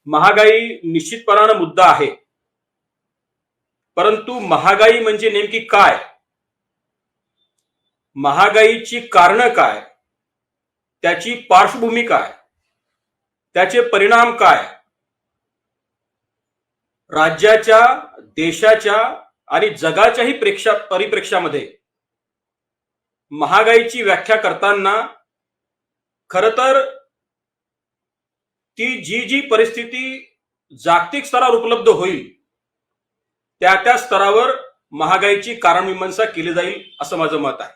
महागाई निश्चितपणानं मुद्दा आहे, परंतु महागाई म्हणजे नेमकी काय, महागाईची कारणं काय, त्याची पार्श्वभूमी काय, त्याचे परिणाम काय, राज्याच्या, देशाच्या आणि जगाच्याही परिप्रेक्ष्यामध्ये महागाईची व्याख्या करताना खरं तर ती जी परिस्थिती जागतिक स्तरावर उपलब्ध होईल त्या स्तरावर महागाईची कारणमीमांसा केली जाईल असं माझं मत आहे.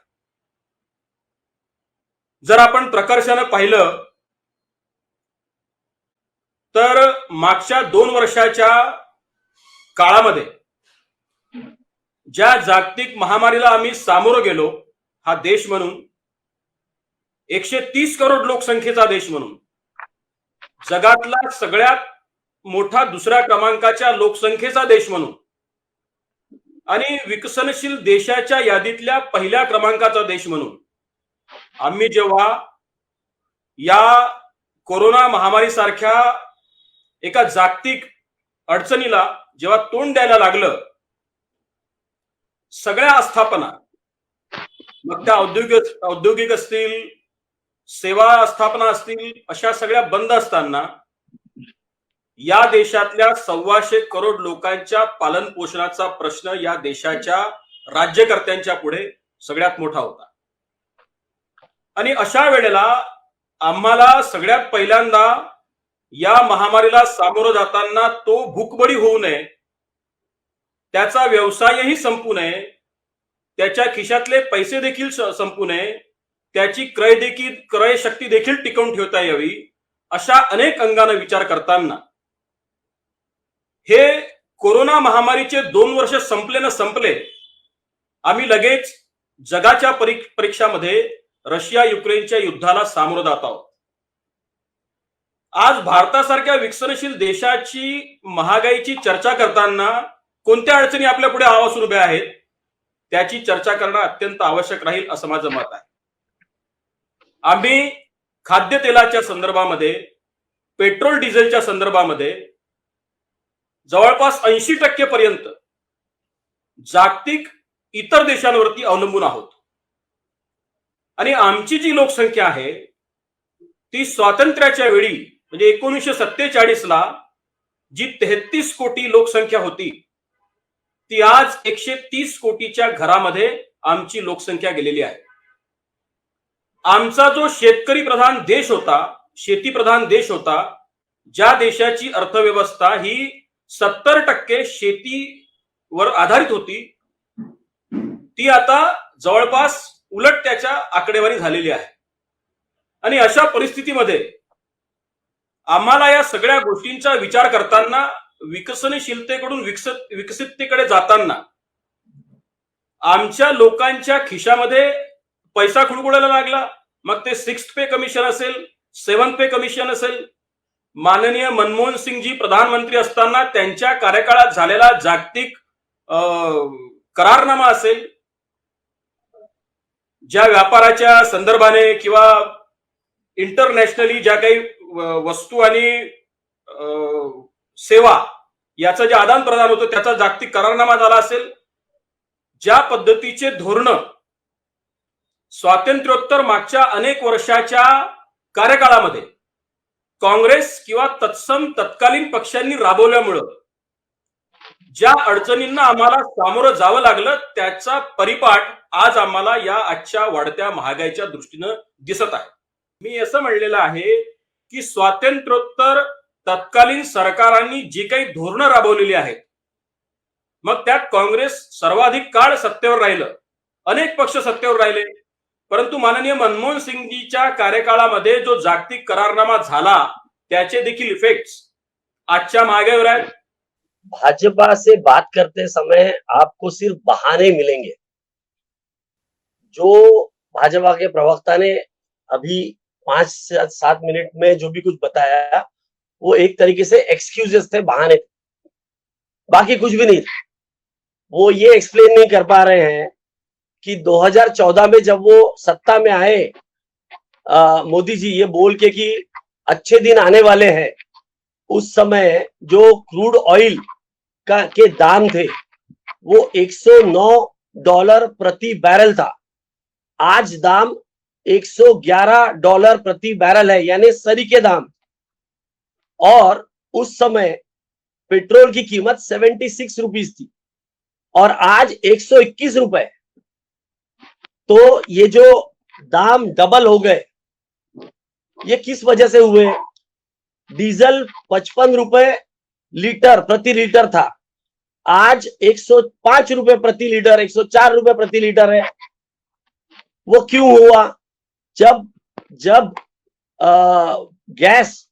जर आपण प्रकर्षानं पाहिलं तर मागच्या 2 वर्षाच्या काळामध्ये ज्या जागतिक महामारीला आम्ही सामोरं गेलो, हा देश म्हणून 130 करोड लोकसंख्येचा देश म्हणून, जगातला सगळ्यात मोठा दुसऱ्या क्रमांकाच्या लोकसंख्येचा देश म्हणून आणि विकसनशील देशाच्या यादीतल्या पहिल्या क्रमांकाचा देश म्हणून आम्ही जेव्हा या कोरोना महामारी सारख्या एका जागतिक अडचणीला जेव्हा तोंड द्यायला लागलं, सगळ्या आस्थापना, मग त्या औद्योगिक असतील, सेवा आस्थापना असतील, अशा सगळ्या बंद असताना या देशातल्या 125 करोड लोकांच्या पालन पोषणाचा प्रश्न या देशाच्या राज्यकर्त्यांच्या पुढे सगळ्यात मोठा होता. आणि अशा वेळेला आम्हाला सगळ्यात पहिल्यांदा या महामारीला सामोरं जाताना तो भूकबडी होऊ नये, त्याचा व्यवसायही संपू नये, त्याच्या खिशातले पैसे देखील संपू नये, त्याची क्रय शक्ती देखील टिकवून ठेवता यावी, अशा अनेक अंगाने विचार करताना हे कोरोना महामारीचे 2 वर्ष संपले न संपले, आम्ही लगेच जगाच्या परीक्षामध्ये रशिया युक्रेनच्या युद्धाला सामोरं जात आहोत. आज भारतासारख्या विकसनशील देशाची महागाईची चर्चा करताना कोणत्या अडचणी आपल्या पुढे आवासून उभ्या आहेत, त्याची चर्चा करणं अत्यंत आवश्यक राहील असं माझं मत आहे. आम्ही खाद्यतेलाच्या संदर्भामध्ये, पेट्रोल डिझेलच्या संदर्भामध्ये जवळपास 80% पर्यंत जागतिक इतर देशांवरती अवलंबून आहोत. आणि आमची जी लोकसंख्या आहे ती स्वातंत्र्याच्या वेळी म्हणजे 1947 ला जी 33 कोटी लोकसंख्या होती, ती आज 130 कोटीच्या घरामध्ये आमची लोकसंख्या गेलेली आहे. आमचा जो शेतकरी प्रधान देश होता, शेती प्रधान देश होता, ज्या देशाची अर्थव्यवस्था ही 70% शेतीवर आधारित होती, ती आता जवळपास उलट त्याच्या आकडेवारी झालेली आहे. आणि अशा परिस्थितीमध्ये आम्हाला या सगळ्या गोष्टींचा विचार करताना, विकसनशीलतेकडून विकसिततेकडे जाताना आमच्या लोकांच्या खिशामध्ये पैसा खुळखुळायला लागला. मग ते 6th पे कमिशन असेल, 7th पे कमिशन असेल, माननीय मनमोहन सिंगजी प्रधानमंत्री असताना त्यांच्या कार्यकाळात झालेला जागतिक करारनामा असेल, ज्या व्यापाराच्या संदर्भाने किंवा इंटरनॅशनली ज्या काही वस्तू आणि सेवा याचं जे आदान प्रदान होतं त्याचा जागतिक करारनामा झाला असेल, ज्या पद्धतीचे धोरण स्वातंत्र्योत्तर मागच्या अनेक वर्षाच्या कार्यकाळामध्ये काँग्रेस किंवा तत्कालीन पक्षांनी राबवल्यामुळं ज्या अडचणींना आम्हाला सामोरं जावं लागलं, त्याचा परिपाठ आज आम्हाला या आजच्या वाढत्या महागाईच्या दृष्टीनं दिसत आहे. मी असं म्हणलेलं आहे की स्वातंत्र्योत्तर तत्कालीन सरकारांनी जी काही धोरणं राबवलेली आहेत, मग त्यात काँग्रेस सर्वाधिक काळ सत्तेवर राहिलं, अनेक पक्ष सत्तेवर राहिले, परंतु माननीय मनमोहन सिंगजीच्या कार्यकाळामध्ये जो जागतिक करारनामा झाला त्याचे देखील इफेक्ट्स आजच्या महागाईवर आहेत. भाजपा से बात करते समय आपको सिर्फ बहाने मिलेंगे. जो भाजपा के प्रवक्ता ने अभी 5 से 7 मिनट में जो भी कुछ बताया, वो एक तरीके से एक्सक्यूजेस थे, बहाने थे, बाकी कुछ भी नहीं था. वो ये एक्सप्लेन नहीं कर पा रहे हैं कि 2014 में जब वो सत्ता में आए, मोदी जी ये बोल के कि अच्छे दिन आने वाले हैं, उस समय जो क्रूड ऑयल के दाम थे वो $109 प्रति बैरल था। आज दाम $111 प्रति बैरल है, यानी सरी के दाम। और उस समय पेट्रोल की कीमत 76 रुपीस थी और आज 121 रुपए। तो ये जो दाम डबल हो गए, ये किस वजह से हुए? डीजल 55 रुपए लीटर प्रति लीटर था, आज 105 रुपए प्रति लीटर, 104 रुपए प्रति लीटर है। वो क्यों हुआ? जब गैस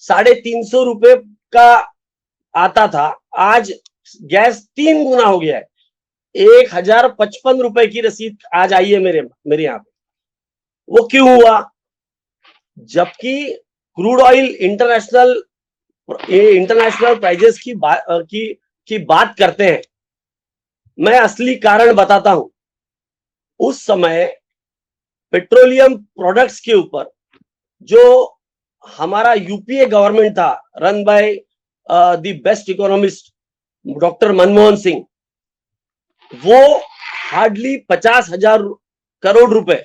350 रुपए का आता था, आज गैस 3 गुना हो गया है। 1055 रुपए की रसीद आज आई है मेरे यहाँ पे। वो क्यों हुआ? जबकि क्रूड ऑयल इंटरनेशनल प्राइजेस की बात करते हैं। मैं असली कारण बताता हूं। उस समय पेट्रोलियम प्रोडक्ट्स के ऊपर जो हमारा यूपीए गवर्नमेंट था, run by the best economist doctor Manmohan Singh, वो हार्डली 50,000 करोड़ रुपए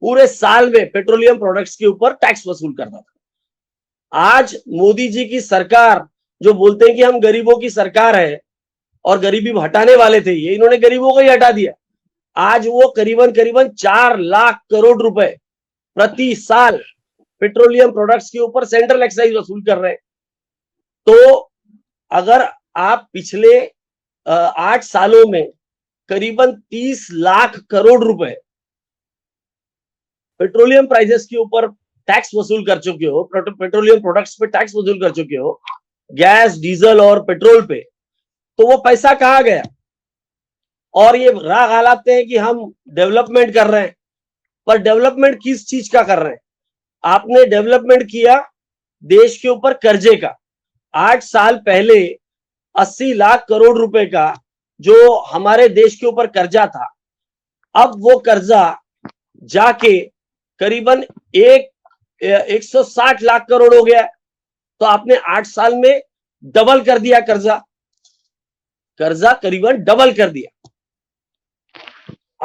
पूरे साल में पेट्रोलियम प्रोडक्ट्स के ऊपर टैक्स वसूल करता था। आज मोदी जी की सरकार जो बोलते हैं कि हम गरीबों की सरकार है और गरीबी हटाने वाले थे, ये इन्होंने गरीबों को ही हटा दिया। आज वो करीबन 4 लाख करोड़ रुपए प्रति साल पेट्रोलियम प्रोडक्ट्स के ऊपर सेंट्रल एक्साइज वसूल कर रहे हैं। तो अगर आप पिछले 8 सालों में करीबन 30 लाख करोड़ रुपए पेट्रोलियम प्राइजेस के ऊपर टैक्स वसूल कर चुके हो, पेट्रोलियम प्रोडक्ट्स पे टैक्स वसूल कर चुके हो, गैस, डीजल और पेट्रोल पे, तो वो पैसा कहां गया? और ये राग हालाते हैं कि हम डेवलपमेंट कर रहे हैं, पर डेवलपमेंट किस चीज का कर रहे हैं? आपने डेवलपमेंट किया देश के ऊपर कर्जे का। 8 साल पहले 80 लाख करोड़ रुपए का जो हमारे देश के ऊपर कर्जा था, अब वो कर्जा जाके करीबन 160 लाख करोड़ हो गया। तो आपने 8 साल में डबल कर दिया कर्जा करीबन डबल कर दिया।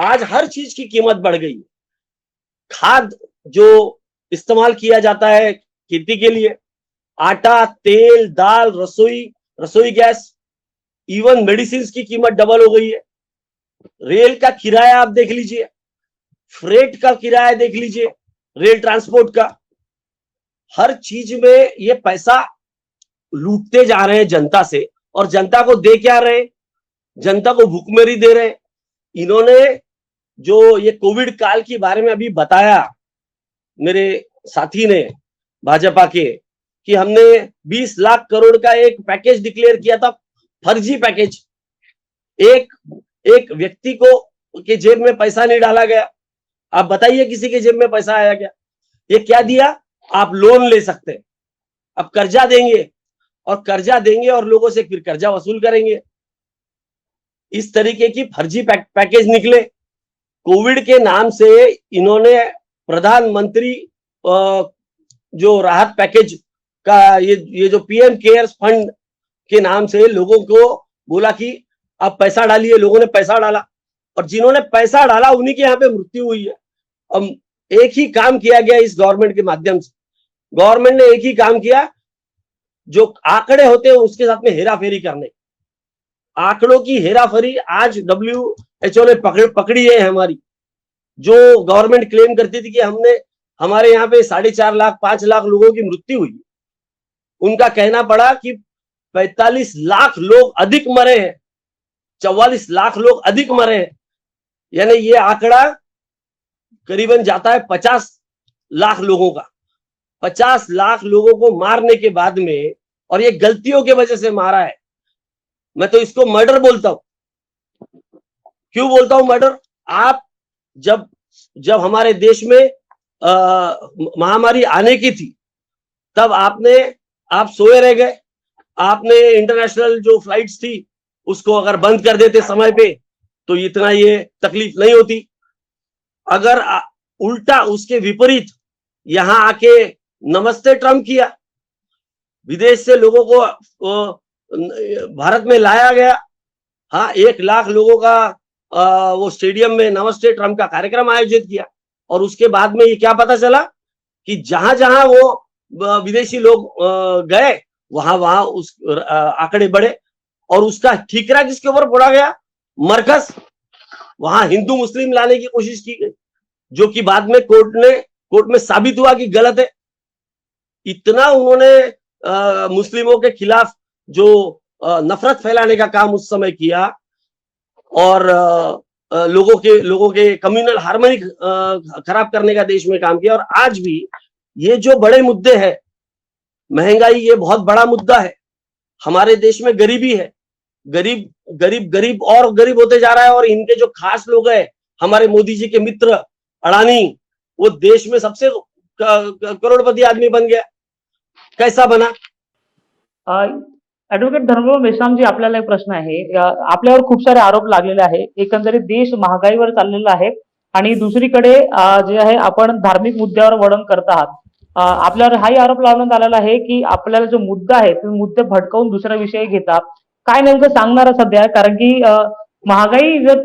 आज हर चीज की कीमत बढ़ गई। खाद जो इस्तेमाल किया जाता है खेती के लिए, आटा, तेल, दाल, रसोई गैस, इवन मेडिसिन की कीमत डबल हो गई है। रेल का किराया आप देख लीजिए, फ्रेट का किराया देख लीजिए, रेल ट्रांसपोर्ट का। हर चीज में ये पैसा लूटते जा रहे हैं जनता से, और जनता को दे क्या रहे? जनता को भूखमरी दे रहे। इन्होंने जो ये कोविड काल के बारे में अभी बताया मेरे साथी ने भाजपा के, कि हमने 20 लाख करोड़ का एक पैकेज डिक्लेयर किया था, फर्जी पैकेज। एक व्यक्ति को के जेब में पैसा नहीं डाला गया। आप बताइए किसी के जेब में पैसा आया क्या? ये क्या दिया? आप लोन ले सकते हैं, अब कर्जा देंगे और लोगों से फिर कर्जा वसूल करेंगे। इस तरीके की फर्जी पैकेज निकले। कोविड के नाम से इन्होंने प्रधानमंत्री जो राहत पैकेज का ये जो पीएम केयर्स फंड के नाम से लोगों को बोला कि आप पैसा डालिए। लोगों ने पैसा डाला, और जिन्होंने पैसा डाला उन्हीं के यहाँ पे मृत्यु हुई है। अब एक ही काम किया गया इस गवर्नमेंट के माध्यम से। गवर्नमेंट ने एक ही काम किया, जो आंकड़े होते हैं उसके साथ में हेराफेरी करने। आंकड़ों की हेराफेरी आज WHO ने पकड़ी है हमारी। जो गवर्नमेंट क्लेम करती थी कि हमारे यहाँ पे 4.5 लाख 5 लाख लोगों की मृत्यु हुई, उनका कहना पड़ा कि 45 लाख लोग अधिक मरे हैं, 44 लाख लोग अधिक मरे हैं। यानी ये आंकड़ा करीबन जाता है 50 लाख लोगों का। 50 लाख लोगों को मारने के बाद में, और ये गलतियों की वजह से मारा है। मैं तो इसको मर्डर बोलता हूं। क्यों बोलता हूं मर्डर? आप जब हमारे देश में महामारी आने की थी, तब आप सोए रह गए। आपने इंटरनेशनल जो फ्लाइट्स थी उसको अगर बंद कर देते समय पे, तो इतना ये तकलीफ नहीं होती। अगर उल्टा उसके विपरीत यहां आके नमस्ते ट्रम्प किया, विदेश से लोगों को भारत में लाया गया। हाँ, 1 लाख लोगों का वो स्टेडियम में नमस्ते ट्रम्प का कार्यक्रम आयोजित किया, और उसके बाद में ये क्या पता चला कि जहां जहां वो विदेशी लोग गए, वहां वहां उस आंकड़े बढ़े, और उसका ठीकरा किसके ऊपर फोड़ा गया? मरकज। वहां हिंदू मुस्लिम लाने की कोशिश की गई, जो कि बाद में कोर्ट में साबित हुआ कि गलत है। इतना उन्होंने मुस्लिमों के खिलाफ जो नफरत फैलाने का काम उस समय किया, और लोगों के कम्युनल हार्मनी खराब करने का देश में काम किया। और आज भी ये जो बड़े मुद्दे हैं, महंगाई ये बहुत बड़ा मुद्दा है, हमारे देश में गरीबी है, गरीब गरीब गरीब और गरीब होते जा रहा है, और इनके जो खास लोग हैं, हमारे मोदी जी के मित्र अडानी, वो देश में सबसे करोड़पति आदमी बन गया। कैसा बना? ऍडव्होकेट धर्मपाल मेश्रामजी, आपल्याला एक प्रश्न आहे. आपल्यावर खूप सारे आरोप लागलेले आहे. एकंदरीत देश महागाईवर चाललेला आहे आणि दुसरीकडे जे आहे आपण धार्मिक मुद्द्यावर वळण करत आहात. आपल्यावर हाही आरोप लावण्यात आलेला आहे की आपल्याला जो मुद्दा आहे ते मुद्दे भडकवून दुसरा विषय घेता. काय नेमकं सांगणार सध्या? कारण की महागाई जर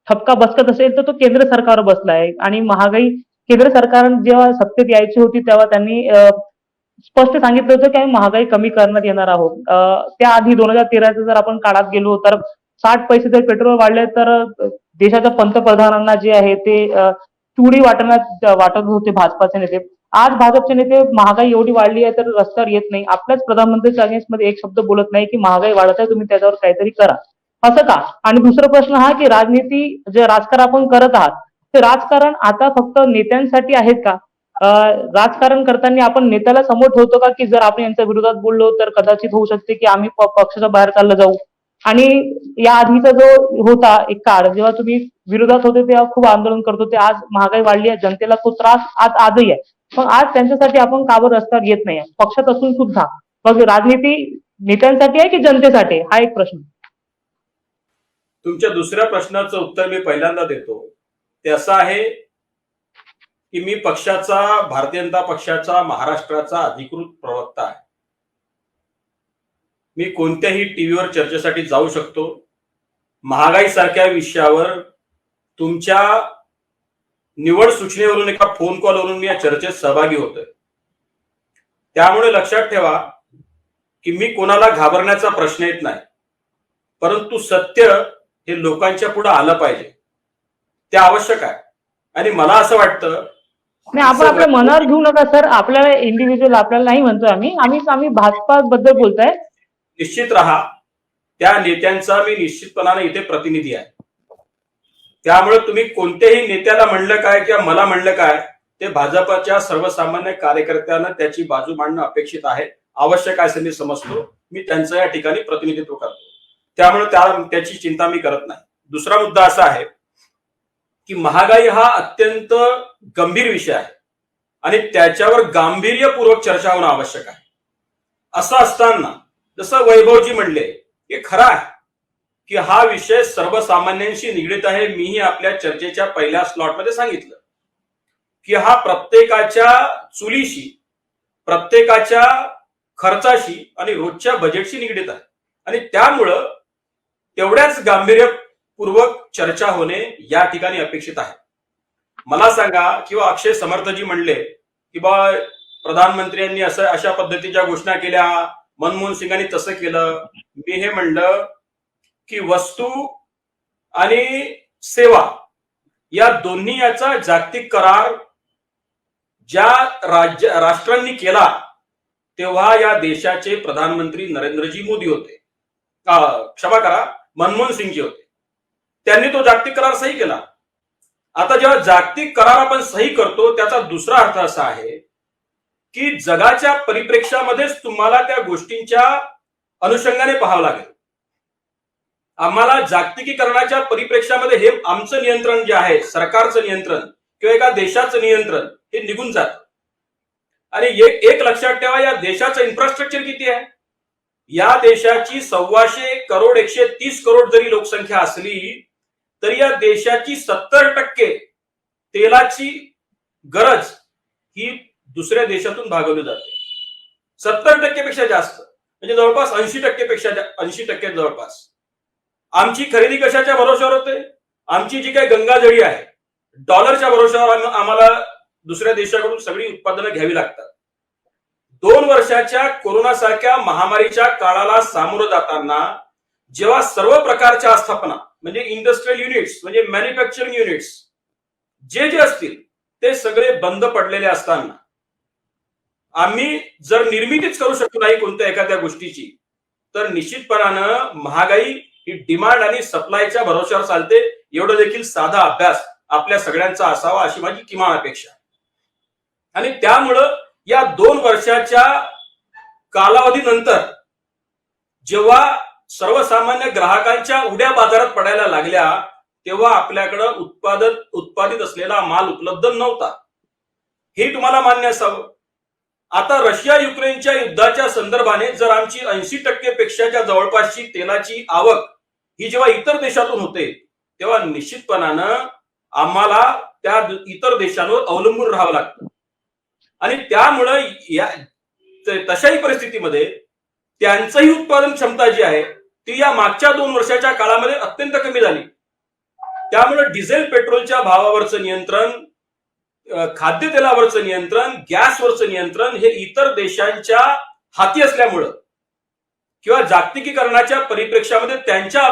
ठपका बसत असेल तर तो केंद्र सरकारवर बसला आहे, आणि महागाई केंद्र सरकारने जेव्हा सत्तेत यायची होती तेव्हा त्यांनी स्पष्ट सांगितलं होतं की आम्ही महागाई कमी करण्यात येणार आहोत. त्याआधी 2013च्या जर आपण काळात गेलो तर 60 पैसे जर पेट्रोल वाढले तर देशाच्या पंतप्रधानांना जे आहे ते चुडी वाटत होते भाजपाचे नेते. आज भाजपचे नेते महागाई एवढी वाढली आहे तर रस्त्यावर येत नाही. आपल्याच प्रधानमंत्रीच्या अगेन्स्ट मध्ये एक शब्द बोलत नाही की महागाई वाढत आहे, तुम्ही त्याच्यावर काहीतरी करा, असं का? आणि दुसरा प्रश्न हा की राजनीती जे राजकारण आपण करत आहात ते राजकारण आता फक्त नेत्यांसाठी आहेत का? राजकारण करताना आपण नेत्याला समोर ठेवतो का की जर आपण यांच्या विरोधात बोललो तर कदाचित होऊ शकते की आम्ही पक्षाच्या बाहेर चाललं जाऊ? आणि या आधीचा जो होता एक काळ जेव्हा तुम्ही विरोधात होते तेव्हा खूप आंदोलन करत होते. आज महागाई वाढली आहे, जनतेला तो त्रास आजही आहे, मग आज त्यांच्यासाठी आपण का बरं रस्त्यावर येत नाही? पक्षात असून सुद्धा मग राजनीती नेत्यांसाठी आहे की जनतेसाठी? हा एक प्रश्न. तुमच्या दुसऱ्या प्रश्नाचं उत्तर मी पहिल्यांदा देतो. ते असं आहे की मी पक्षाचा, भारतीय जनता पक्षाचा महाराष्ट्राचा अधिकृत प्रवक्ता आहे. मी कोणत्याही टीव्हीवर चर्चेसाठी जाऊ शकतो. महागाई सारख्या विषयावर तुमच्या निवड सूचनेवरून एका फोन कॉलवरून मी या चर्चेत सहभागी होतोय. त्यामुळे लक्षात ठेवा की मी कोणाला घाबरण्याचा प्रश्न येत नाही, परंतु सत्य हे लोकांच्या पुढे आलं पाहिजे, ते आवश्यक आहे. आणि मला असं वाटतं नाही, आपण आपल्या मनावर घेऊ नका सर. आपल्याला इंडिव्हिज्युअल आपल्याला नाही म्हणतोय आम्ही भाजपा बद्दल बोलतोय. निश्चित राहा, त्या नेत्यांचा मी निश्चितपणाने इथे प्रतिनिधी आहे. त्यामुळे तुम्ही कोणत्याही नेत्याला म्हणलं काय किंवा मला म्हणलं काय, ते भाजपच्या सर्वसामान्य कार्यकर्त्यांना त्याची बाजू मांडणं अपेक्षित आहे, आवश्यक आहे असं मी समजतो. मी त्यांचं या ठिकाणी प्रतिनिधित्व करतो, त्यामुळे त्याची चिंता मी करत नाही. दुसरा मुद्दा असा आहे की महागाई हा अत्यंत गंभीर विषय आहे आणि त्याच्यावर गांभीर्यपूर्वक चर्चा होणं आवश्यक आहे. असं असताना जसं वैभवजी म्हणले, हे खरं आहे की हा विषय सर्वसामान्यांशी निगडीत आहे. मीही आपल्या चर्चेच्या पहिल्या स्लॉटमध्ये सांगितलं की हा प्रत्येकाच्या चुलीशी, प्रत्येकाच्या खर्चाशी आणि रोजच्या बजेटशी निगडीत आहे, आणि त्यामुळं तेवढ्याच गांभीर्यपूर्वक चर्चा होणे या ठिकाणी अपेक्षित आहे. मला सांगा, किंवा अक्षय समर्थजी म्हणले की बा प्रधानमंत्र्यांनी अशा पद्धतीच्या घोषणा केल्या, मनमोहन सिंगांनी तसं केलं. मी हे म्हणलं की वस्तू आणि सेवा या दोन्ही याचा जागतिक करार ज्या राष्ट्रांनी केला तेव्हा या देशाचे प्रधानमंत्री नरेंद्रजी मोदी होते, क्षमा करा, मनमोहन सिंगजी होते. त्यांनी तो जागतिक करार सही केला. आता जेव्हा जागतिक करार आपण सही करतो त्याचा दुसरा अर्थ असा आहे की जगाच्या परिप्रेक्ष्यामध्येच तुम्हाला त्या गोष्टींच्या अनुषंगाने पाहावं लागेल. आम्हाला जागतिकीकरणाच्या परिप्रेक्ष्यामध्ये हे आमचं नियंत्रण जे आहे, सरकारचं नियंत्रण किंवा एका देशाचं नियंत्रण, हे निघून जातं. आणि एक लक्षात ठेवा, या देशाचं इन्फ्रास्ट्रक्चर किती आहे? या देशाची 125 करोड 130 करोड जरी लोकसंख्या असली तरी या देशाची 70% तेलाची गरज ही दुसऱ्या देशातून भागवली जाते. 70% पेक्षा जास्त, म्हणजे जवळपास 80% जवळपास. आमची खरेदी कशाच्या भरोश्यावर होते? आमची जी काही गंगाजळी आहे, डॉलरच्या भरोश्यावर आम्हाला दुसऱ्या देशाकडून सगळी उत्पादनं घ्यावी लागतात. 2 वर्षाच्या कोरोनासारख्या महामारीच्या काळाला सामोरं जाताना जेव्हा सर्व प्रकारच्या आस्थापना म्हणजे इंडस्ट्रियल युनिट्स म्हणजे मॅन्युफॅक्चरिंग युनिट्स जे असतील ते सगळे बंद पडलेले असताना आम्ही जर निर्मितीच करू शकतो नाही कोणत्या एखाद्या गोष्टीची, तर निश्चितपणानं महागाई ही डिमांड आणि सप्लायच्या भरोश्यावर चालते. एवढं देखील साधा अभ्यास आपल्या सगळ्यांचा असावा अशी माझी किमान अपेक्षा. आणि त्यामुळं या 2 वर्षाच्या कालावधीनंतर जेव्हा सर्वसामान्य ग्राहकांच्या उड्या बाजारात पडायला लागल्या, तेव्हा आपल्याकडं उत्पादित असलेला माल उपलब्ध नव्हता, हे तुम्हाला मान्य असावं. आता रशिया युक्रेनच्या युद्धाच्या संदर्भाने जर आमची 80% पेक्षा जवळपासची तेलाची आवक ही जेव्हा इतर देशातून होते, तेव्हा निश्चितपणानं आम्हाला त्या इतर देशांवर अवलंबून राहावं लागतं. आणि त्यामुळं तशाही परिस्थितीमध्ये त्यांचंही उत्पादन क्षमता जी आहे ती या मागच्या 2 वर्षाच्या काळामध्ये अत्यंत कमी झाली. त्यामुळे डिझेल पेट्रोलच्या भावावरचं नियंत्रण, खाद्यतेलावरचं नियंत्रण, गॅसवरचं नियंत्रण हे इतर देशांच्या हाती असल्यामुळं किंवा जागतिकीकरणाच्या परिप्रेक्ष्यामध्ये त्यांच्या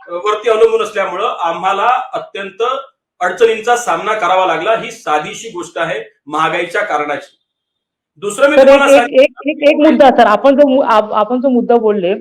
वरती अवलंबून असल्यामुळं आम्हाला अत्यंत अडचणींचा सामना करावा लागला. ही साधीशी गोष्ट आहे महागाईच्या कारणाची. दुसरं मी तुम्हाला एक मुद्दा सर, आपण जो मुद्दा बोलले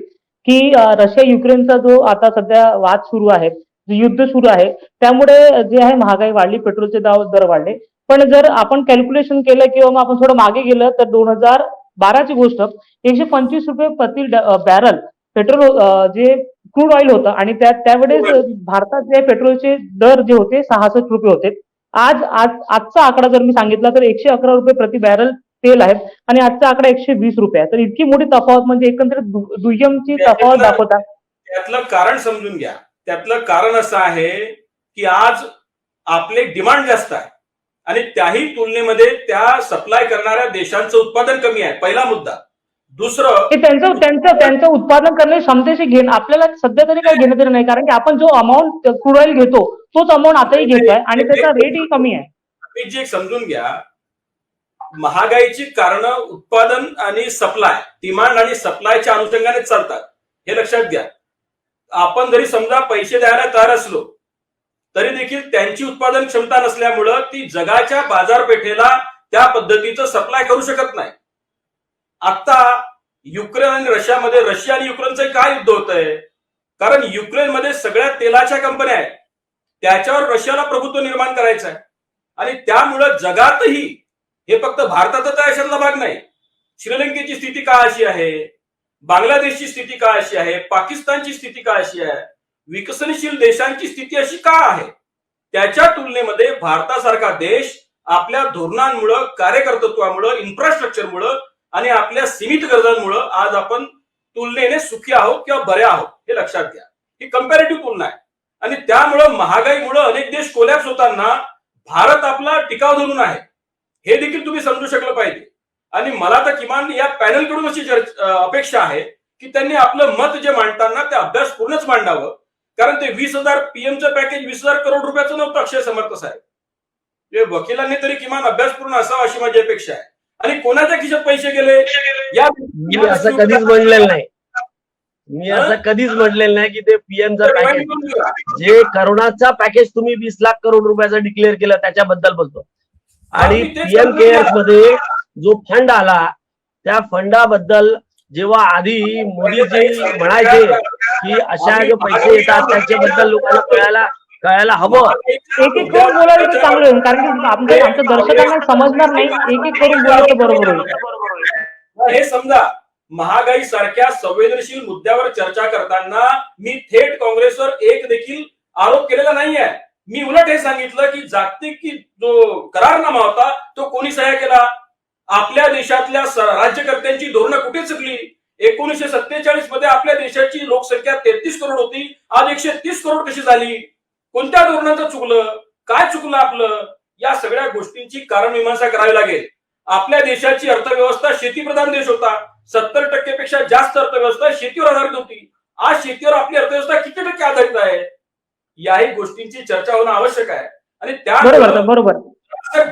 की रशिया युक्रेनचा जो आता सध्या वाद सुरू आहे, युद्ध सुरू आहे, त्यामुळे जे आहे महागाई वाढली, पेट्रोलचे दर वाढले. पण जर आपण कॅल्क्युलेशन केलं किंवा मग आपण थोडं मागे गेलं तर 2012ची गोष्ट, 125 रुपये प्रति बॅरल पेट्रोल जे क्रूड ऑइल होतं आणि त्यावेळेस भारतात जे पेट्रोलचे दर जे होते 66 रुपये होते. आजचा आकडा जर मी सांगितला तर 111 रुपये प्रति बॅरल तेल आहे आणि आजचा आकडा 120 रुपये आहे. तर इतकी मोठी तफावत म्हणजे एकंदरीत दुय्यमची तफावत दाखवतात. त्यातलं कारण समजून घ्या. त्यातलं कारण असं आहे की आज आपले डिमांड जास्त आहे आणि त्याही तुलनेमध्ये त्या सप्लाय करणाऱ्या देशांचं उत्पादन कमी आहे. पहिला मुद्दा. दुसरं, त्यांचं उत्पादन करण्याची क्षमतेशी घेणं आपल्याला सध्या तरी काही घेणं तरी नाही, कारण की आपण जो अमाऊंट क्रूड ऑइल घेतो तोच अमाऊंट आताही घेतोय आणि त्याचा रेटही कमी आहे. मी जे समजून घ्या, महागाईची कारण उत्पादन आणि सप्लाय, डिमांड आणि सप्लायच्या अनुषंगाने चालतात, हे लक्षात घ्या. आपण जरी समजा पैसे द्यायला तयार असलो तरी देखील त्यांची उत्पादन क्षमता नसल्यामुळं ती जगाच्या बाजारपेठेला त्या पद्धतीचं सप्लाय करू शकत नाही. आता युक्रेन आणि रशियामध्ये, रशिया आणि युक्रेनचं काय युद्ध होत आहे? कारण युक्रेनमध्ये सगळ्या तेलाच्या कंपन्या आहेत, त्याच्यावर रशियाला प्रभुत्व निर्माण करायचं आहे. आणि त्यामुळं जगातही, हे फक्त भारताचा याच्यातला भाग नाही, श्रीलंकेची स्थिती का अशी आहे, बांगलादेशची स्थिती का अशी आहे, पाकिस्तानची स्थिती का अशी आहे, विकसनशील देशांची स्थिती अशी का आहे, त्याच्या तुलनेमध्ये भारतासारखा देश आपल्या धोरणांमुळं, कार्यकर्तृत्वामुळं, इन्फ्रास्ट्रक्चरमुळं आणि आपल्या सीमित गरजांमुळं आज आपण तुलनेने सुखी आहोत किंवा बरे आहोत, हे लक्षात घ्या. ही कंपॅरेटिव्ह तुलना आहे. आणि त्यामुळं महागाईमुळं अनेक देश कोलॅप्स होताना भारत आपला टिकाव धरून आहे, हे देखील तुम्ही समजू शकलं पाहिजे. आणि मला तर किमान या पॅनलकडून अशी अपेक्षा आहे की त्यांनी आपलं मत जे मांडताना ते अभ्यास पूर्णच मांडावं. कारण ते 20,000 पीएमचं पॅकेज 20,000 करोड रुपयाचं नव्हतं अक्षय समर्थ साहेब. वकिलांनी तरी किमान अभ्यासपूर्ण असावा अशी माझी अपेक्षा आहे. आणि कोणाच्या खिशात पैसे गेले मी असं कधीच म्हणलेलं नाही. मी असं कधीच म्हटलेलं नाही की ते पीएमचं पॅकेज, जे करोनाचा पॅकेज तुम्ही 20 लाख करोड रुपयाचं डिक्लेअर केलं त्याच्याबद्दल बोलतो. आणि पीएम केअर्स मध्ये जो फंड आला त्या फंडाबद्दल जेव्हा आधी मोदीजी म्हणायचे की अशा जे पैसे येतात त्याच्याबद्दल लोकांना कळायला हवं. एक एक करून बोलायला तर चांगलं होईल, कारण की आमच्या दर्शकांना समजणार नाही. एक एक करून बोलायचं बरोबर होईल. हे समजा, महागाई सारख्या संवेदनशील मुद्द्यावर चर्चा करताना मी थेट काँग्रेसवर एक देखील आरोप केलेला नाहीये. मी उलट हे सांगितलं की जागतिक जो करारनामा होता तो कोणी सह्या केला? आपल्या देशातल्या राज्यकर्त्यांची धोरणं कुठे चुकली? 1947 मध्ये आपल्या देशाची लोकसंख्या 33 करोड होती, आज 130 करोड कशी झाली? कोणत्या धोरणाचं चुकलं? काय चुकलं आपलं? या सगळ्या गोष्टींची कारणमीमांसा करावी लागेल. आपल्या देशाची अर्थव्यवस्था शेतीप्रधान देश होता. 70% पेक्षा जास्त अर्थव्यवस्था शेतीवर आधारित होती. आज शेतीवर आपली अर्थव्यवस्था किती टक्के आधारित आहे? याही गोष्टींची चर्चा होणं आवश्यक आहे. आणि बरोबर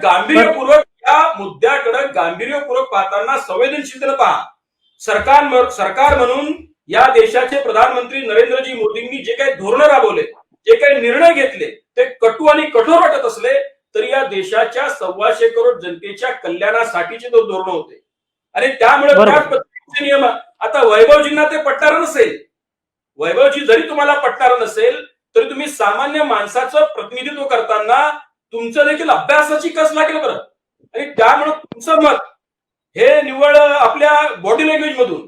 गांभीर्यपूर्वक या मुद्द्याकडे गांभीर्यपूर्वक पाहताना संवेदनशीलतेने पहा. सरकार म्हणून या देशाचे प्रधानमंत्री नरेंद्रजी मोदींनी जे काही धोरणं राबवले, जे काही निर्णय घेतले, ते कटू आणि कठोर वाटत असले तरी या देशाच्या 125 करोड जनतेच्या कल्याणासाठीचे तो धोरण होते. आणि त्यामुळे त्या पद्धतीचे नियम आता वैभवजींना ते पटणार नसेल, वैभवजी जरी तुम्हाला पटणार नसेल तरी तुम्ही सामान्य माणसाचं प्रतिनिधित्व करताना तुमचं देखील अभ्यासाची कस लागेल बरं. आणि त्यामुळे तुमचं मत हे निव्वळ आपल्या बॉडी लँग्वेज मधून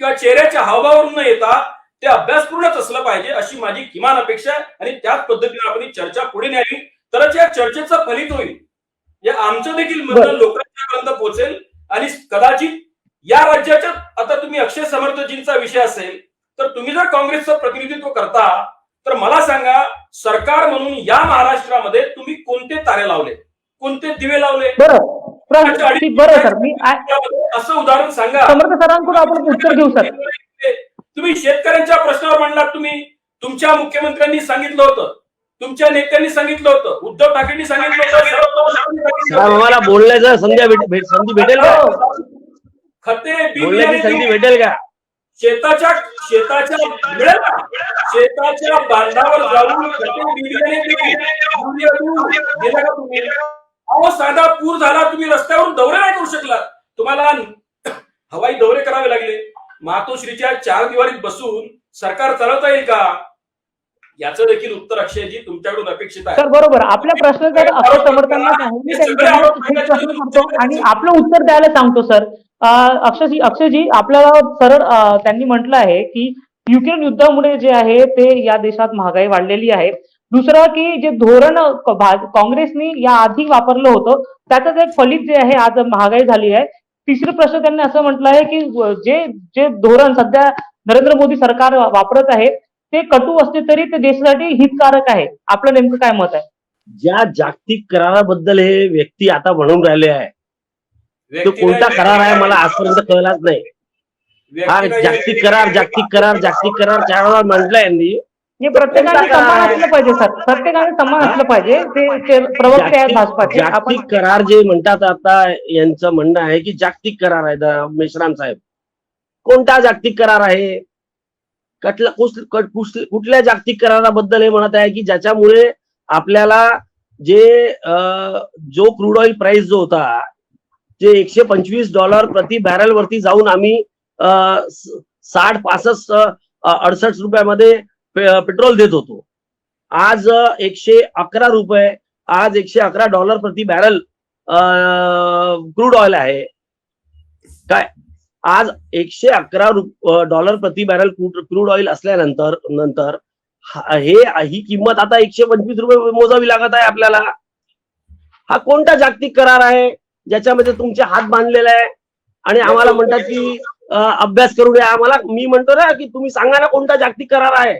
किंवा चेहऱ्याच्या हावभावावरून न येता ते अभ्यासपूर्णच असलं पाहिजे अशी माझी किमान अपेक्षा आहे. आणि त्याच पद्धतीने आपण ही चर्चा पुढे न्यावी तरच या चर्चेचं फलित होईल. या आमचं देखील मत लोकांपर्यंत पोहोचेल. आणि कदाचित या राज्याच्या आता तुम्ही अक्षय समर्थजींचा विषय असेल तर तुम्ही जर काँग्रेसचं प्रतिनिधित्व करता तर मला सांगा, सरकार म्हणून या महाराष्ट्रामध्ये तुम्ही कोणते तारे लावले, कोणते दिवे लावले? बरं सर, मी असं उदाहरण सांगा. समर्थ सरांकडून आपण उत्तर घेऊ सर. तुम्ही शेतकऱ्यांच्या प्रश्नावर म्हणलात, तुम्ही तुमच्या मुख्यमंत्र्यांनी सांगितलं होतं, तुमच्या नेत्यांनी सांगितलं होतं, उद्धव ठाकरेंनी सांगितलं होतं. आम्हाला बोलण्याचा संधी भेटेल का? खते बोलण्याची संधी भेटेल का? शेताच्या बांधावर जाऊन साधा पूर झाला, तुम्ही रस्त्यावरून दौरे नाही करू शकला, तुम्हाला हवाई दौरे करावे लागले. मातोश्रीच्या 4 दिवारीत बसून सरकार चालवता येईल का? याचं देखील उत्तर अक्षयजी तुमच्याकडून अपेक्षित आहे. सर बरोबर, आपला प्रश्न जर अक्षय समर्थांना आणि आपलं उत्तर द्यायला सांगतो सर. अक्षयजी आपल्याला सरळ त्यांनी म्हटलं आहे की युक्रेन युद्धामुळे जे आहे ते या देशात महागाई वाढलेली आहे. दुसरं की जे धोरण काँग्रेसनी या आधी वापरलं होतं त्याचं एक फलित जे आहे आज महागाई झाली आहे. तिसरं प्रश्न त्यांनी असं म्हटलं आहे की जे धोरण सध्या नरेंद्र मोदी सरकार वापरत आहे ते कटू असते तरी ते देशासाठी हितकारक आहे. आपलं नेमकं काय मत आहे? ज्या जागतिक कराराबद्दल हे व्यक्ती आता म्हणून राहिले आहे तो कोणता करार आहे मला आजपर्यंत कळलाच नाही. हा जागतिक करार 4 वेळा म्हटलंय यांनी. हे प्रत्येकाने सन्मान असलं पाहिजे सर, प्रत्येकाने सन्मान असलं पाहिजे. ते प्रवक्ते आहेत भाजपाचे. जागतिक करार जे म्हणतात आता यांचं म्हणणं आहे की जागतिक करार आहे. मेश्राम साहेब, कोणता जागतिक करार आहे? कुठल्या जागतिक कराराबद्दल हे म्हणत आहे की ज्याच्यामुळे आपल्याला जो क्रूड ऑइल प्राइस जो होता जे $125 प्रति बॅरल वरती जाऊन आम्ही 60, 65, 68 रुपयामध्ये पेट्रोल देत होतो. आज $111, आज $111 प्रति बॅरल क्रूड ऑइल आहे. काय आज $111 प्रति बॅरल क्रूड ऑइल असल्यानंतर ही किंमत आता $125 मोजावी लागत आहे आपल्याला. हा कोणता जागतिक करार आहे ज्याच्यामध्ये तुमचे हात बांधलेले आहे आणि आम्हाला म्हणतात की अभ्यास करू द्या आम्हाला? मी म्हणतो ना की तुम्ही सांगा ना कोणता जागतिक करार आहे.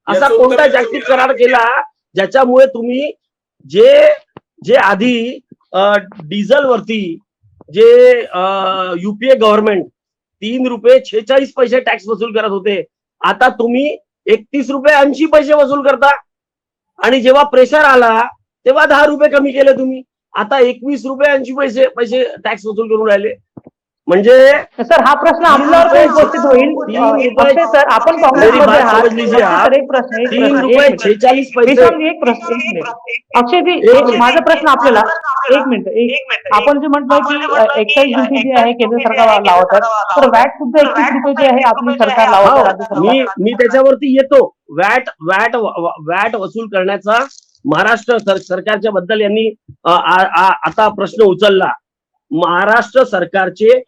असा कोणता जागतिक करार केला ज्याच्यामुळे तुम्ही जे आधी डिझेल वरती जे युपीए गव्हर्नमेंट ₹3.46 टॅक्स वसूल करत होते, आता तुम्ही ₹31.80 वसूल करता. आणि जेव्हा प्रेशर आला तेव्हा ₹10 कमी केले तुम्ही. आता ₹21.80 टॅक्स वसूल करून राहिले. म्हणजे सर हा प्रश्न आपल्यावर उपस्थित होईल. सर आपण काँग्रेसमध्ये आहात. एक प्रश्न अक्षयजी, माझा प्रश्न आपल्याला एक मिनिट. आपण जे म्हटलं की एक्साईज ड्युटी जी आहे केंद्र सरकार लावतात, तर वॅट सुद्धा ₹31 जे आहे आपली सरकार लावतात. मी त्याच्यावरती येतो. वॅट वसूल करण्याचा महाराष्ट्र सरकारच्या बद्दल यांनी आता प्रश्न उचलला. महाराष्ट्र सरकारचे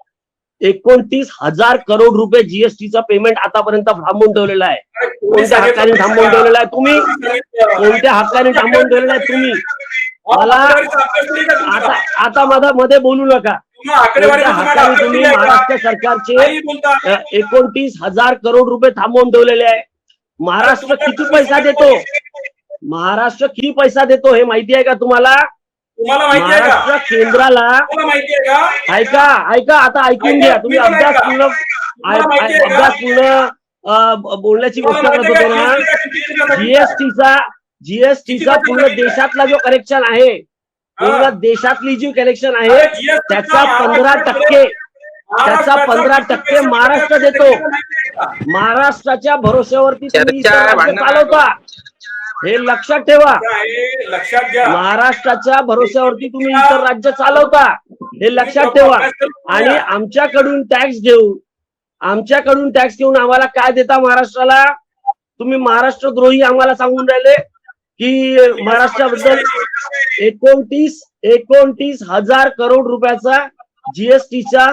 29,000 करोड रुपये जीएसटीचा पेमेंट आतापर्यंत थांबवून ठेवलेला आहे. कोणत्या हक्काने थांबवून ठेवलेला आहे तुम्ही? कोणत्या हक्काने थांबवून ठेवलेला आहे तुम्ही? मला आता मध्ये बोलू नका. कोणत्या हक्काने तुम्ही महाराष्ट्र सरकारचे 29,000 करोड रुपये थांबवून ठेवलेले आहे? महाराष्ट्र किती पैसा देतो हे माहिती आहे का तुम्हाला? तुम्हाला माहिती आहे का? महाराष्ट्र केंद्राला तुम्हाला माहिती आहे का? ऐका आता ऐकून घ्या. तुम्ही तुम्ही पण अभ्यास ऐका. पूर्ण तुम्हाला माहिती आहे का? अभ्यास पूर्ण बोलण्याची गोष्ट तुम्हाला करत माहिती होतो आहे ना. का? जीएसटीचा पूर्ण देशातला जो कलेक्शन आहे, पूर्ण देशातली जी कलेक्शन आहे त्याचा 15% महाराष्ट्र देतो. महाराष्ट्राच्या भरोश्यावरती तुम्ही इतर राज्य चालवता, हे लक्षात ठेवा. लक्षात घ्या. महाराष्ट्राच्या भरोश्यावरती तुम्ही इतर राज्य चालवता, हे लक्षात ठेवा. आणि आमच्याकडून टॅक्स घेऊन आम्हाला काय देता महाराष्ट्राला? तुम्ही महाराष्ट्रद्रोही आम्हाला सांगून राहिले की महाराष्ट्राबद्दल 29,000 करोड रुपयाचा जीएसटीचा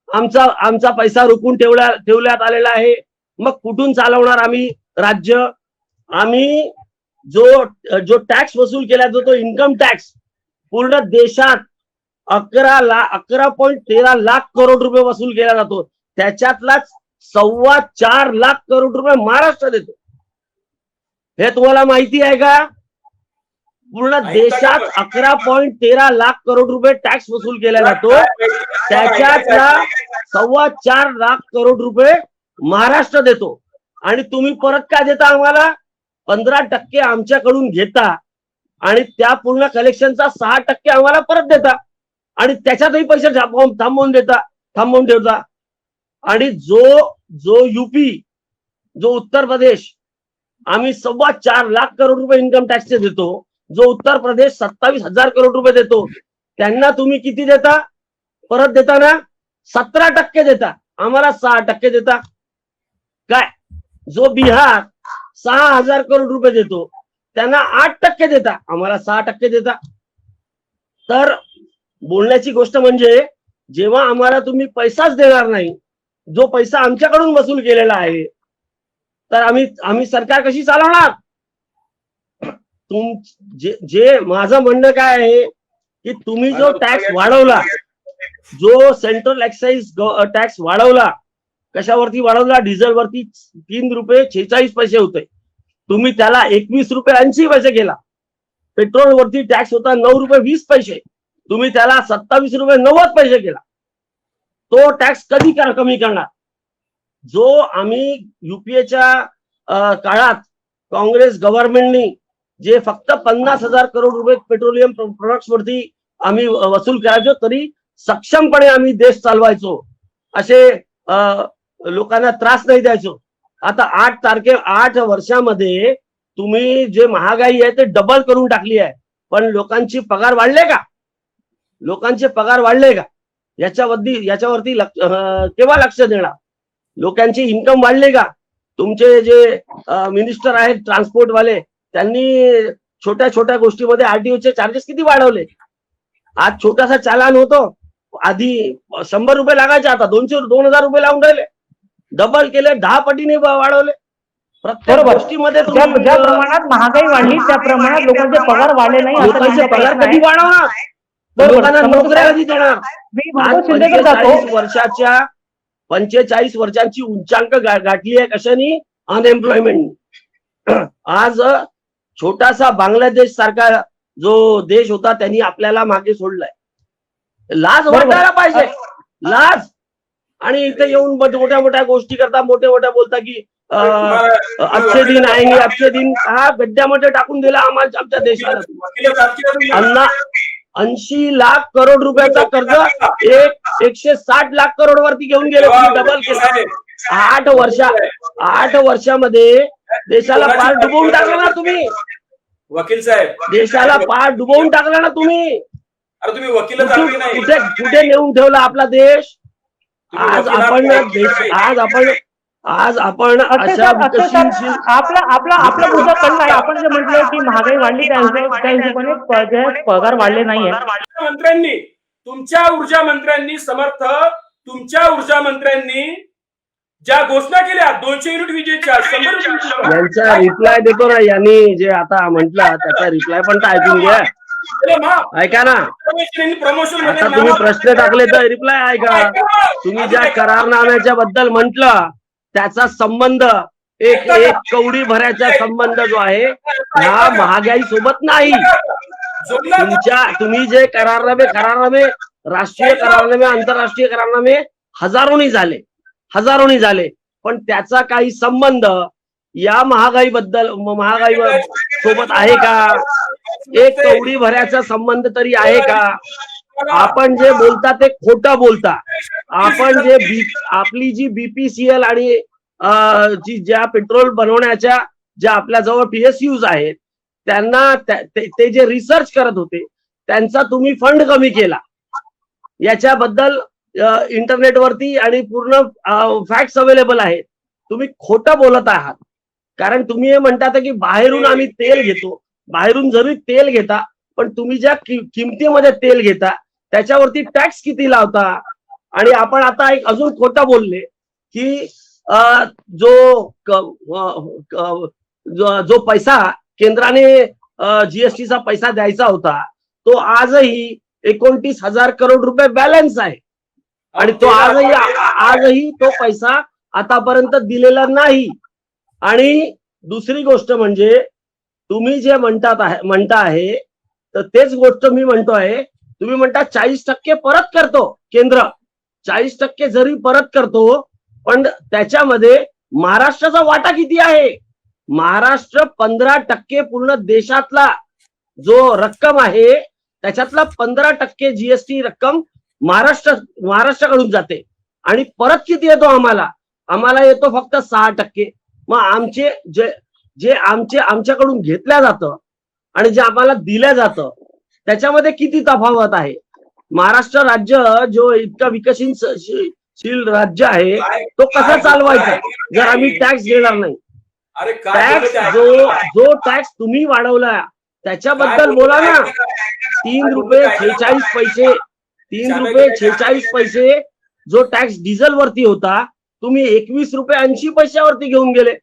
आमचा पैसा रोखून ठेवण्यात आलेला आहे. मग कुठून चालवणार आम्ही राज्य? आम्ही जो टॅक्स वसूल केला जातो, इन्कम टॅक्स, पूर्ण देशात 11.13 लाख करोड रुपये वसूल केला जातो. त्याच्यातलाच 4.25 लाख करोड रुपये महाराष्ट्र देतो. हे तुम्हाला माहिती आहे का? पूर्ण देशात 11.13 लाख करोड रुपये टॅक्स वसूल केला जातो. त्याच्यातला 4.25 लाख करोड रुपये महाराष्ट्र देतो. आणि तुम्ही परत काय देता आम्हाला? 15% आमच्याकडून घेता आणि त्या पूर्ण कलेक्शनचा 6% आम्हाला परत देता आणि त्याच्यातही पैसे थांबवून ठेवता. आणि जो यूपी, जो उत्तर प्रदेश, आम्ही 4.25 लाख करोड रुपये इन्कम टॅक्सचे देतो. जो उत्तर प्रदेश 27,000 करोड रुपये देतो, त्यांना तुम्ही किती देता? परत देता ना? 17% देता. आम्हाला 6% देता. काय? जो बिहार 6,000 करोड रुपये देतो, त्यांना 8% देता. आम्हाला 6% देता. तर बोलण्याची गोष्ट म्हणजे, जेव्हा आम्हाला तुम्ही पैसाच देणार नाही, जो पैसा आमच्याकडून वसूल केलेला आहे, तर आम्ही सरकार कशी चालवणार? जे माझं म्हणणं काय आहे की तुम्ही जो टॅक्स वाढवला, जो सेंट्रल एक्साइज टॅक्स वाढवला, कशावरती वाढवला? डिझेलवरती 3 रुपये 46 पैसे होते, तुम्ही त्याला 21 रुपये 80 पैसे केला. पेट्रोलवरती टॅक्स होता 9 रुपये 20 पैसे, तुम्ही त्याला 27 रुपये 90 पैसे केला. तो टॅक्स कधी कमी करणार? जो आम्ही युपीएच्या काळात काँग्रेस गव्हर्नमेंटनी जे फक्त 50,000 करोड रुपये पेट्रोलियम प्रोडक्ट्स वरती आम्ही वसूल करायचो, तरी सक्षमपणे आम्ही देश चालवायचो, असे लोकांना त्रास नाही द्यायचो. आता 8 वर्षामध्ये तुम्ही जे महागाई आहे ते डबल करून टाकली आहे, पण लोकांची पगार वाढले का? लोकांचे पगार वाढले का? याच्यावरती केव्हा लक्ष देणार? लोकांची इन्कम वाढले का? तुमचे जे मिनिस्टर आहेत ट्रान्सपोर्ट वाले, त्यांनी छोट्या छोट्या गोष्टीमध्ये आरटीओचे चार्जेस किती वाढवले? आज छोटासा चालान होतो, आधी 100 रुपये लागायचे, आता 2,000 रुपये लावून राहिले. डबल केले, 10 पटीने वाढवले. प्रत्येक गोष्टीमध्ये ज्या प्रमाणात महागाई वाढली त्या प्रमाणात लोकांचे पगार वाढले नाही. लोकांचे पगार कधी वाढवणार? लोकांना नोकऱ्या कधी देणार? आज 45 वर्षांची उच्चांक गाठली आहे. कशाने? अनएम्प्लॉयमेंट. आज छोटासा बांगलादेश सारखा जो देश होता, त्यांनी आपल्याला मागे सोडलाय. लाज वाटायला पाहिजे, लाज. आणि इथे येऊन मोठ्या मोठ्या गोष्टी करता, मोठ्या बोलता की अच्छे दिन आएंगे, अच्छे दिन. हा गड्ड्यामध्ये टाकून दिला आमच्या देशाला. 80 लाख करोड रुपयाचा कर्ज 160 लाख करोड वरती घेऊन गेले. डबल केलं. 8 वर्षामध्ये देशाला पार डुबवून टाकला ना तुम्ही. वकील साहेब, देशाला पार डुबवून टाकला ना तुम्ही. अरे तुम्ही वकील कुठे नेऊन ठेवला आपला देश? आज आपण अशा आपला मुद्दा कळला आहे. आपण जे म्हटलं की महागाई वाढली, त्या हिशोबाने पगार वाढले नाहीये. मंत्र्यांनी, तुमच्या ऊर्जा मंत्र्यांनी तुमच्या ऊर्जा मंत्र्यांनी ज्या घोषणा केल्या 200 युनिट विजेच्या, 100 यांचा रिप्लाय देतो ना. यांनी जे आता म्हटलं त्याचा रिप्लाय पण ऐकून घ्या. ऐका ना, आता तुम्ही प्रश्न टाकले तर रिप्लाय ऐका. तुम्ही ज्या करारनाम्याच्या बद्दल म्हटलं त्याचा संबंध एक कवडी भरायचा संबंध जो आहे, हा महागाई सोबत नाही. तुम्ही जे करारनामे राष्ट्रीय करारनामे आंतरराष्ट्रीय करारनामे हजारोनी झाले पण त्याचा काही संबंध या महागाई सोबत आहे का? एक कवडी भऱ्याचा संबंध तरी आहे का? आपण जे बोलता ते खोटं बोलता. आपण जे आपली जी बीपीसीएल आणि ज्या पेट्रोल बनवण्याच्या ज्या आपल्या जवळ PSUs आहेत त्यांना ते जे रिसर्च करत होते त्यांचा तुम्ही फंड कमी केला. याच्याबद्दल इंटरनेटवरती आणि पूर्ण फॅक्ट्स अवेलेबल आहेत. तुम्ही खोटं बोलत आहात. कारण तुम्ही हे म्हणतात की बाहेरून आम्ही तेल घेतो. बाहेरून जरी तेल घेता पण तुम्ही ज्या किमतीमध्ये तेल घेता त्याच्यावरती टॅक्स किती लावता? आणि आपण आता एक अजून खोटं बोलले की जो पैसा केंद्राने जीएसटीचा पैसा द्यायचा होता तो आजही 29,000 करोड रुपये बॅलन्स आहे आणि तो आजही तो पैसा आतापर्यंत दिलेला नाही. आणि दुसरी गोष्ट म्हणजे तुम्ही जे म्हणता आहे तर तेच गोष्ट मी म्हणतो आहे. तुम्ही म्हणता 40% परत करतो केंद्र. 40% जरी परत करतो पण त्याच्यामध्ये महाराष्ट्राचा वाटा किती आहे? महाराष्ट्र 15% पूर्ण देशातला जो रक्कम आहे त्याच्यातला 15% जीएसटी रक्कम महाराष्ट्राकडून जाते आणि परत किती येतो आम्हाला येतो फक्त 6%. मग आमच्याकडून घेतल्या जातं आणि जे आम्हाला दिल्या जातं त्याच्यामध्ये किती तफावत आहे? महाराष्ट्र राज्य जो इतका विकसनशील राज्य आहे तो कसा चालवायचा जर आम्ही टॅक्स देणार नाही? टॅक्स जो टॅक्स तुम्ही वाढवला त्याच्याबद्दल बोला ना. 3 रुपये 46 पैसे जो टॅक्स डिझेल वरती होता तुम्ही 21 रुपये 80 पैशावरती घेऊन गेले.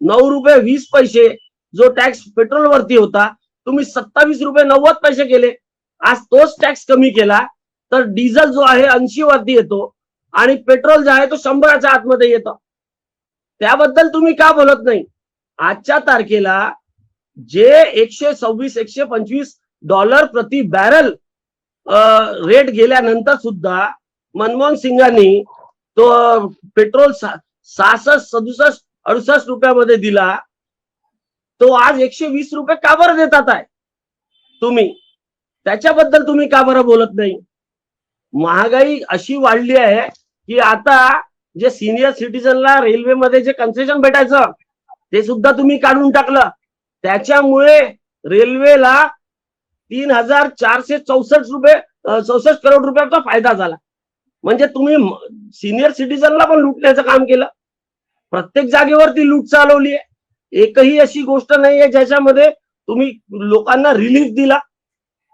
9 रुपये 20 पैसे जो टॅक्स पेट्रोल वरती होता तुम्ही 27 रुपये 90 पैसे केले. आज तोच टॅक्स कमी केला तर डिझेल जो आहे 80 वरती येतो आणि पेट्रोल जो आहे तो 100च्या आतमध्ये येतो. त्याबद्दल तुम्ही का बोलत नाही? आजच्या तारखेला जे 126-125 डॉलर प्रति बॅरल रेट गेल्यानंतर सुद्धा मनमोहन सिंगांनी तो पेट्रोल 66, 67, 68 रुपयामध्ये दिला. तो आज 120 रुपये का बरं देतात आहे तुम्ही? त्याच्याबद्दल तुम्ही का बरं बोलत नाही? महागाई अशी वाढली आहे की आता जे सिनियर सिटीजनला रेल्वेमध्ये जे कन्सेशन भेटायचं ते सुद्धा तुम्ही काढून टाकलं. त्याच्यामुळे रेल्वेला 3,464 करोड रुपयाचा फायदा झाला. म्हणजे तुम्ही सिनियर सिटीजनला पण लुटण्याचं काम केलं. प्रत्येक जागेवरती लूट चालवली आहे. एकही अशी गोष्ट नाहीये ज्याच्यामध्ये तुम्ही लोकांना रिलीफ दिला.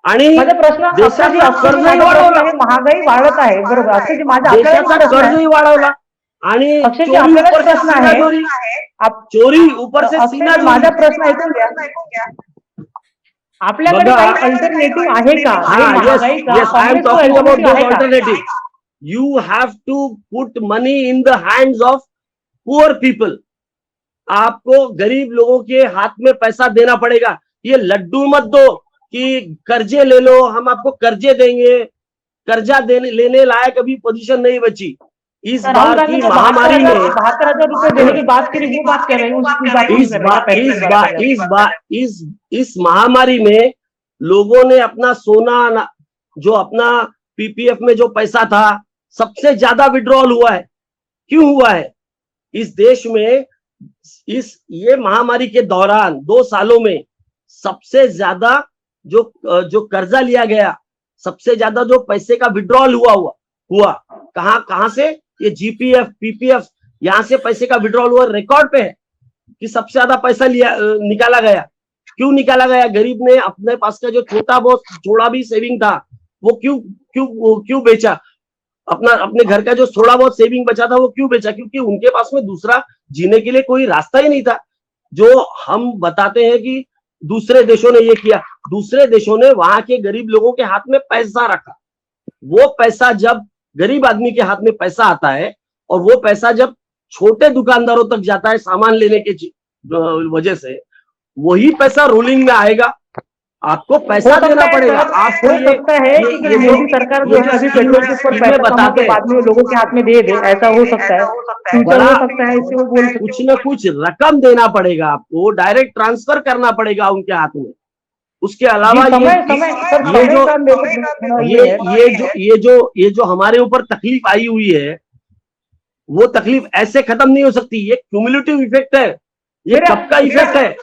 आणि देशाचा कर्जही वाढवला. महागाई वाढत आहे बरोबर. देशाचा कर्जही वाढवला आणि चोरी ऊपर से सीना. माझा प्रश्न ऐकून घ्या. आपल्याकडे काही अल्टरनेटिव्ह आहे का? Alternative. You have to put money in the hands of poor people. आपको गरीब लोगों के हाथ में पैसा देना पड़ेगा. ये लड्डू मत दो कि कर्जे ले लो, हम आपको कर्जे देंगे. कर्जा लेने लायक अभी पोजीशन नहीं बची. इस बार की महामारी में 72,000 रुपए देने की बात करी, वो बात कर रहे हैं. इस महामारी में लोगों ने अपना सोना जो अपना पीपीएफ में जो पैसा था सबसे ज्यादा विड्रॉल हुआ है. क्यों हुआ है? इस देश में ये महामारी के दौरान 2 सालों में सबसे ज्यादा जो कर्जा लिया गया, सबसे ज्यादा जो पैसे का विड्रॉल हुआ कहां से? ये जीपीएफ पीपीएफ यहां से पैसे का विड्रॉल हुआ. रिकॉर्ड पे है कि सबसे ज्यादा पैसा निकाला गया. क्यों निकाला गया? गरीब ने अपने पास का जो थोड़ा भी सेविंग था वो क्यों बेचा? अपने घर का जो थोड़ा बहुत सेविंग बचा था वो क्यों बेचा? क्योंकि उनके पास में दूसरा जीने के लिए कोई रास्ता ही नहीं था. जो हम बताते हैं कि दूसरे देशों ने ये किया, दूसरे देशों ने वहां के गरीब लोगों के हाथ में पैसा रखा. वो पैसा जब गरीब आदमी के हाथ में पैसा आता है और वो पैसा जब छोटे दुकानदारों तक जाता है सामान लेने के वजह से, वही पैसा रोलिंग में आएगा. आपको पैसा देना पड़ेगा। आपको हो सकता है कि मोदी सरकार जो है अभी पेट्रोल के ऊपर पैसा कमा के बाद में लोगों के हाथ में दे दे, ऐसा हो सकता है, फ्यूचर हो सकता है, इससे वो बोल सकते कुछ न कुछ रकम देना पड़ेगा, आपको डायरेक्ट ट्रांसफर करना पड़ेगा उनके हाथ में। उसके अलावा ये जो हमारे ऊपर तकलीफ आई हुई है, वो तकलीफ ऐसे खत्म नहीं हो सकती। ये क्यूमुलेटिव इफेक्ट है, ये कब का इफेक्ट है,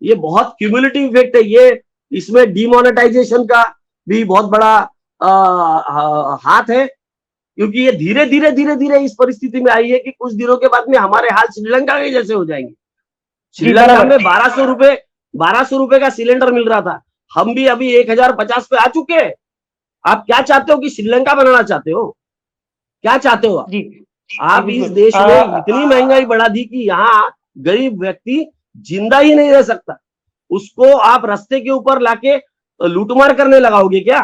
ये बहुत क्यूमुलेटिव इफेक्ट है। ये इसमें डिमोनेटाइजेशन का भी बहुत बड़ा हाथ है, क्योंकि ये धीरे धीरे धीरे धीरे इस परिस्थिति में आई है कि कुछ दिनों के बाद में हमारे हाल श्रीलंका के जैसे हो जाएंगे। श्रीलंका में 1200 रुपए का सिलेंडर मिल रहा था, हम भी अभी 1050 पे आ चुके हैं। आप क्या चाहते हो कि श्रीलंका बनाना चाहते हो? क्या चाहते हो आप इस देश में इतनी महंगाई बढ़ा दी कि यहाँ गरीब व्यक्ति जिंदा ही नहीं रह सकता। उसको आप रास्ते के ऊपर लाके लूटमार करने लगाओगे क्या?